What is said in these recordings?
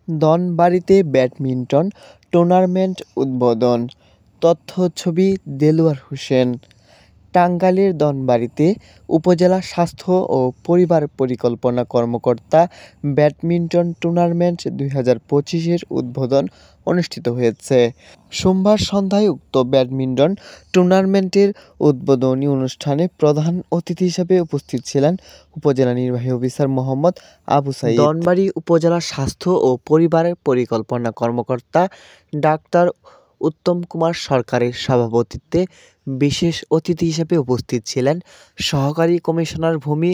ধনবাড়িতে badminton tournament উদ্বোধন। তথ্য ছবি দেলোয়ার হোসেন। টাঙ্গাইলের ধনবাড়িতে উপজেলা স্বাস্থ্য ও পরিবার পরিকল্পনা কর্মকর্তা ব্যাডমিন্টন টুর্নামেন্ট 2025-এর উদ্বোধন অনুষ্ঠিত হয়েছে। সোমবার সন্ধ্যায় উক্ত ব্যাডমিন্টন টুর্নামেন্টের উদ্বোধনী অনুষ্ঠানে প্রধান অতিথি হিসেবে উপস্থিত ছিলেন উপজেলা নির্বাহী অফিসার মোহাম্মদ আবু সাঈদ। ধনবাড়ি উপজেলা স্বাস্থ্য ও পরিবার পরিকল্পনা কর্মকর্তা ডাক্তার উত্তম কুমার সরকারের সভাপতিত্বে বিশেষ অতিথি হিসেবে উপস্থিত ছিলেন সহকারী কমিশনার ভূমি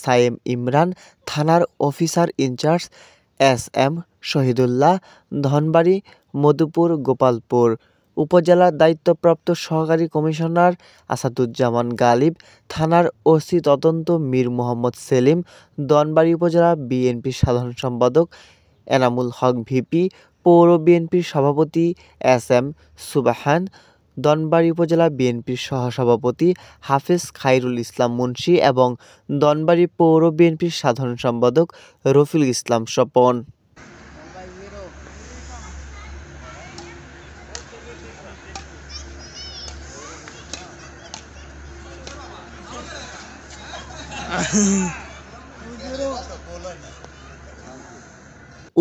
সায়েম ইমরান, থানার officer in charge S M. Shahidullah, Dhanbari, Madhupur, Gopalpur উপজেলার দায়িত্বপ্রাপ্ত সহকারী কমিশনার আসাদুজ্জামান গালিব, থানার ওসি তদন্ত মীর মোহাম্মদ সেলিম, ধনবাড়ি উপজেলা বিএনপির সাধারণ সম্পাদক এনামুল হক ভিপি, পৌর বিএনপির সভাপতি এস.এম. সুবহান, ধনবাড়ি উপজেলা বিএনপির সহসভাপতি হাফেজ খায়রুল ইসলাম মুন্সী এবং ধনবাড়ি পৌর বিএনপির সাধারণ সম্পাদক রফিকুল ইসলাম স্বপন।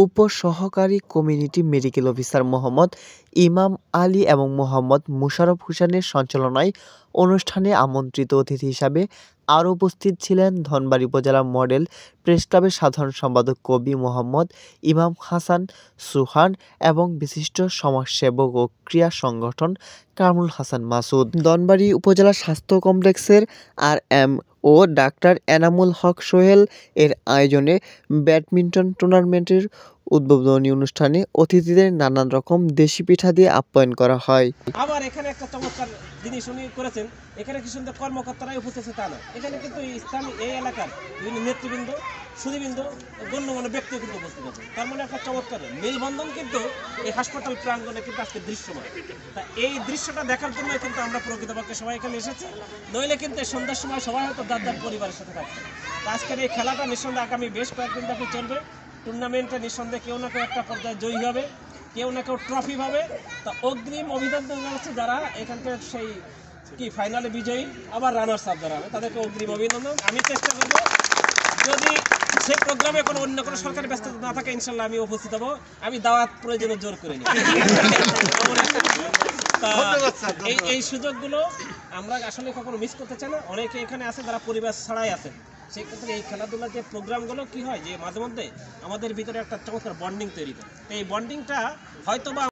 উপসহকারী কমিউনিটি মেডিকেল অফিসার মোহাম্মদ ইমাম আলী এবং মোহাম্মদ মোশাররফ হোসেনের সঞ্চালনায় অনুষ্ঠানে আমন্ত্রিত অতিথি হিসাবে আরও উপস্থিত ছিলেন ধনবাড়ি উপজেলা মডেল প্রেসক্লাবের সাধারণ সম্পাদক কবি মোহাম্মদ ইমাম হাসান সুহান এবং বিশিষ্ট সমাজসেবক ও ক্রীড়া সংগঠন কামরুল হাসান মাসুদ। ধনবাড়ি উপজেলা স্বাস্থ্য কমপ্লেক্সের আর.এম.ও ডাক্তার এনামুল হক সোহেল এর আয়োজনে ব্যাডমিন্টন টুর্নামেন্টের উদ্বোধনী অনুষ্ঠানে অতিথিদের নানান রকম দেশি পিঠা দিয়ে আপ্যায়ন করা হয়। আবার এখানে একটা চমৎকার জিনিস উনি করেছেন, এখানে কি সুন্দর কর্মকর্তারাই উপস্থিত তা না, এখানে কিন্তু স্থানীয় এই এলাকার বিভিন্ন নেতৃবৃন্দ, সুধীবৃন্দ, গণ্যমান্য ব্যক্তি কিন্তু উপস্থিত আছে। তার মানে একটা চমৎকার মেলবন্ধন কিন্তু এই হাসপাতাল প্রাঙ্গণে কিন্তু আজকে দৃশ্যমান। তা এই দৃশ্যটা দেখার জন্য কিন্তু আমরা প্রকৃতপক্ষে সবাই এখানে এসেছি, নইলে কিন্তু সন্ধ্যার সময় সবাই হয়তো দাদার পরিবারের সাথে থাকছে। আজকের এই খেলাটা নিঃসন্দেহে আগামী বেশ কয়েকদিন ব্যাপী চলবে। টুর্নামেন্টে নিঃসন্দেহে কেউ না কেউ একটা পর্যায়ে জয়ী হবে, কেউ না কেউ ট্রফি পাবে। তা অগ্রিম অভিনন্দন জানাচ্ছি যারা এখানকার সেই কি ফাইনালে বিজয়ী আবার রানার্স আপ যারা হবে তাদেরকে অগ্রিম অভিনন্দন। আমি চেষ্টা করব যদি সেই প্রোগ্রামে কোনো অন্য কোনো সরকারি ব্যস্ততা না থাকে ইনশাল্লাহ আমি উপস্থিত হব। আমি দাওয়াত প্রয়োজনে জোর করে নিই। এই সুযোগগুলো আমরা আসলে কখনো মিস করতে চাই না। অনেকে এখানে আছে যারা পরিবার ছাড়াই আছেন, সেই ক্ষেত্রে এই খেলাধুলার যে প্রোগ্রামগুলো কি হয় যে মাঝে মধ্যে আমাদের ভিতরে একটা চমৎকার বন্ডিং তৈরি করে। এই বন্ডিংটা হয়তো বা